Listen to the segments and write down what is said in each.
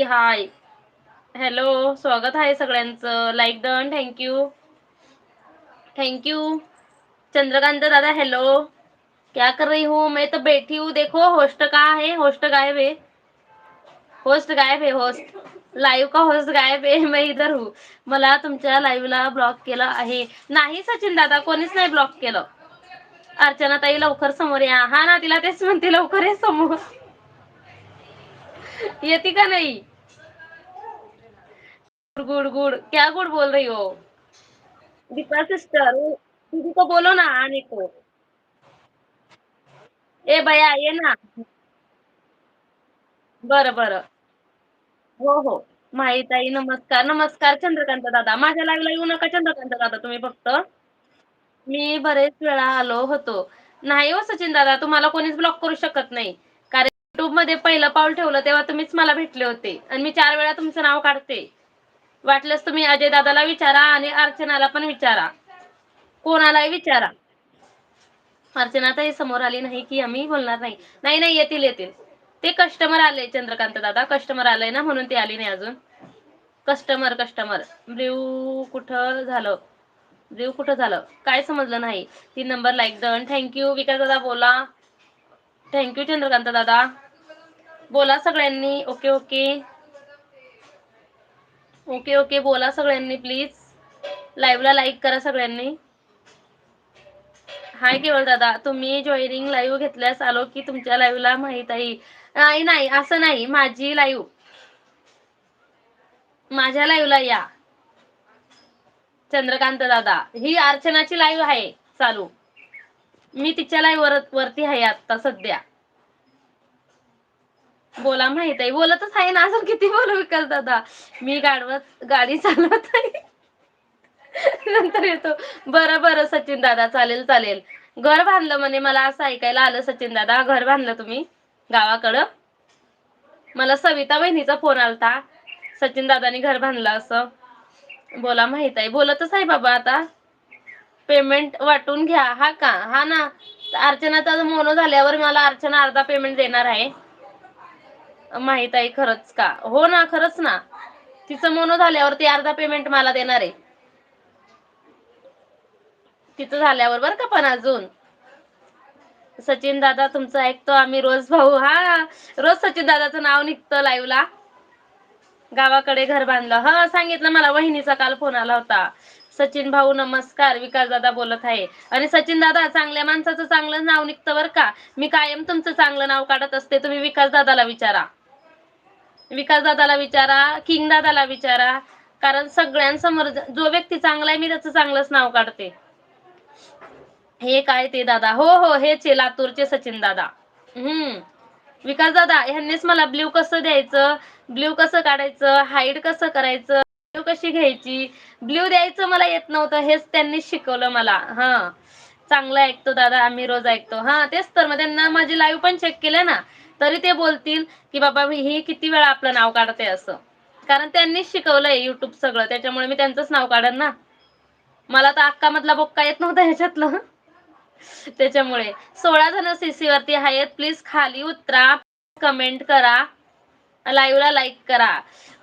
हाय. Hello. स्वागत आहे सगळ्यांचं. Like done. Thank you. Thank you. Chandrakant दादा हेलो. क्या कर रही हूँ? मैं तो बैठी हूँ. देखो होस्ट कहाँ है? होस्ट गायब है. होस्ट गायब है. होस्ट लाईव्ह का होस्ट गायब आहे. मैं इधर हूँ. मला तुमच्या लाईव्हला ब्लॉक केलं आहे. नाही सचिन दादा, कोणीच नाही ब्लॉक केलं. अर्चना ताई लवकर समोर या. हा ना, तिला तेच म्हणते, लवकर ये समोर. येते का नाही? Good good. क्या गुड बोल रही हो? दीपा सिस्टर, दीदी को बोलो ना आने को. ए बया ये ना. बरं बरं. हो हो. माहीताई नमस्कार. नमस्कार चंद्रकांत दादा. माझ्या लाईव्हला येऊ नका चंद्रकांत दादा तुम्ही फक्त. मी बरेच वेळा आलो होतो. नाही हो सचिन दादा, तुम्हाला कोणीच ब्लॉक करू शकत नाही. कारण युट्यूबमध्ये पहिलं पाऊल ठेवलं तेव्हा तुम्हीच मला भेटले होते आणि मी 4 वेळा तुमचं नाव काढते. वाटल्यास तुम्ही अजय दादाला विचारा आणि अर्चनाला पण विचारा. कोणालाही विचारा. अर्चनाताई समोर आली नाही की आम्ही बोलणार नाही. नाही, नाही येतील, येतील. ते कस्टमर आले चंद्रकांत दादा. कस्टमर आलंय ना म्हणून ती आली नाही अजून. कस्टमर. कुठं झालं? कुठं झालं? काय समजलं नाही. 3 number like done. Thank you. Vikas dada बोला. Thank you Chandrakant dada. बोला सगळ्यांनी. Okay, okay. Okay, okay. बोला सगळ्यांनी प्लीज. लाईव्हला लाईक करा सगळ्यांनी. हाय केवळ दादा. तुम्ही जॉईनिंग लाईव्ह घेतल्यास आलो की तुमच्या लाईव्हला माहीत आहे. नाही, नाही असं नाही. माझी लाईव्ह. माझ्या लाईव्हला या. चंद्रकांत दादा. ही अर्चनाची लाईव्ह आहे चालू. मी तिच्या लाईव्ह वरती आहे आता सध्या. बोला माहित आहे. बोलतच आहे ना. अजून किती बोलू विकास दादा? मी गाडी चालवत आहे. नंतर येतो. बरं बरं सचिन दादा, चालेल चालेल. घर बांधलं म्हणे, मला असं ऐकायला आलं सचिन दादा. घर बांधलं तुम्ही गावाकडं? मला सविता बहिणीचा फोन आलता. सचिन दादानी घर बांधलं असं. बोला माहित आहे. बोलतच आहे बाबा आता. पेमेंट वाटून घ्या. हा का? हा ना. अर्चनाचा मोनो झाल्यावर मला अर्चना अर्धा पेमेंट देणार आहे. माहित आहे खरंच का? हो ना, खरंच ना. तिचं मोनो झाल्यावर ती अर्धा पेमेंट मला देणार आहे. तिचं झाल्यावर बरं का. पण अजून सचिन दादा तुमचं ऐकतो आम्ही रोज. भाऊ हा रोज सचिन दादाचं नाव निघतं लाईव्हला. गावाकडे घर बांधलं. हा सांगितलं मला. वहिनीचा काल फोन आला होता. सचिन भाऊ नमस्कार. विकास दादा बोलत आहे. आणि सचिन दादा, चांगल्या माणसाचं चांगलं नाव निघतं बरं का. मी कायम तुमचं चांगलं नाव काढत असते. तुम्ही विकास दादाला विचारा. विकास दादाला विचारा. किंग दादाला विचारा. कारण सगळ्यांसमोर जो व्यक्ती चांगला आहे मी त्याचं चांगलंच नाव काढते. हे काय ते दादा? हो हो, हेच आहे लातूरचे सचिन दादा. विकास दादा ह्यांनीच मला ब्ल्यू कसं द्यायचं, ब्ल्यू कसं काढायचं, हाईड कसं करायचं, ब्ल्यू कशी घ्यायची, ब्ल्यू द्यायचं मला येत नव्हतं. हेच त्यांनी शिकवलं मला. हा, चांगलं ऐकतो दादा, आम्ही रोज ऐकतो. हा तेच तर. मग त्यांना माझी लाईव्ह पण चेक केलं ना, तरी ते बोलतील की बाबा ही किती वेळा आपलं नाव काढते असं. कारण त्यांनीच शिकवलंय युट्यूब सगळं. त्याच्यामुळे मी त्यांचंच नाव काढन ना. मला तर अक्का मधला बोक्का येत नव्हता ह्याच्यातलं. त्याच्यामुळे 16 जण सीसी वरती आहेत. प्लीज खाली उतरा, कमेंट करा, लाईव्हला लाईक करा.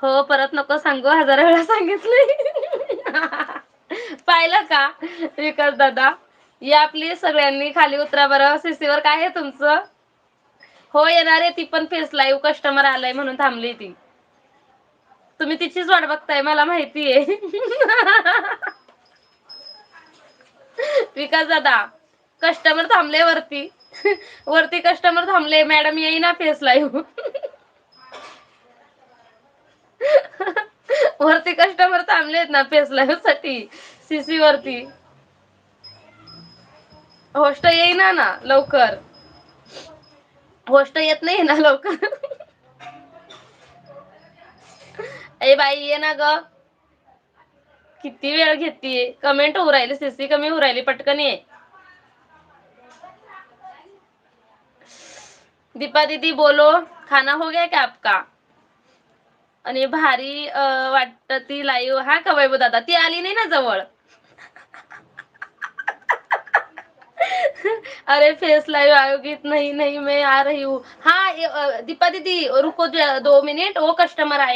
हो, परत नको सांगू. 1000 वेळा सांगितलंय. पाहिलं का विकास दादा? या प्लीज सगळ्यांनी. खाली उतरा बरं. सीसीवर काय आहे तुमचं? हो येणार आहे ती पण फेस लाईव्ह. कस्टमर आलाय म्हणून थांबली ती. तुम्ही तिचीच वाट बघताय मला माहितीये. विकास दादा, कस्टमर थांबले वरती. वरती कस्टमर थांबले. मॅडम येईना फेस लाईव्ह. वरती कस्टमर थांबलेत ना फेस लाईव्ह साठी. सीसी वरती. होस्ट येईना ना लवकर. होस्ट येत नाही ना लवकर. ए बाई ये ना ग. किती वेळ घेतीये? कमेंट होऊ राहिली. सीसी कमी होऊ राहिली. पटकन ये. दीपा दीदी बोलो. खाना हो गया क्या आपका? आणि भारी वाटत ती लाईव्ह. हा का वैभव दादा? ती आली नाही ना जवळ. अरे फेस लाइव आओगी? नहीं, नहीं मैं आ रही हूँ। हाँ, दीपा दीदी रुको 2 मिनट वो कस्टमर आए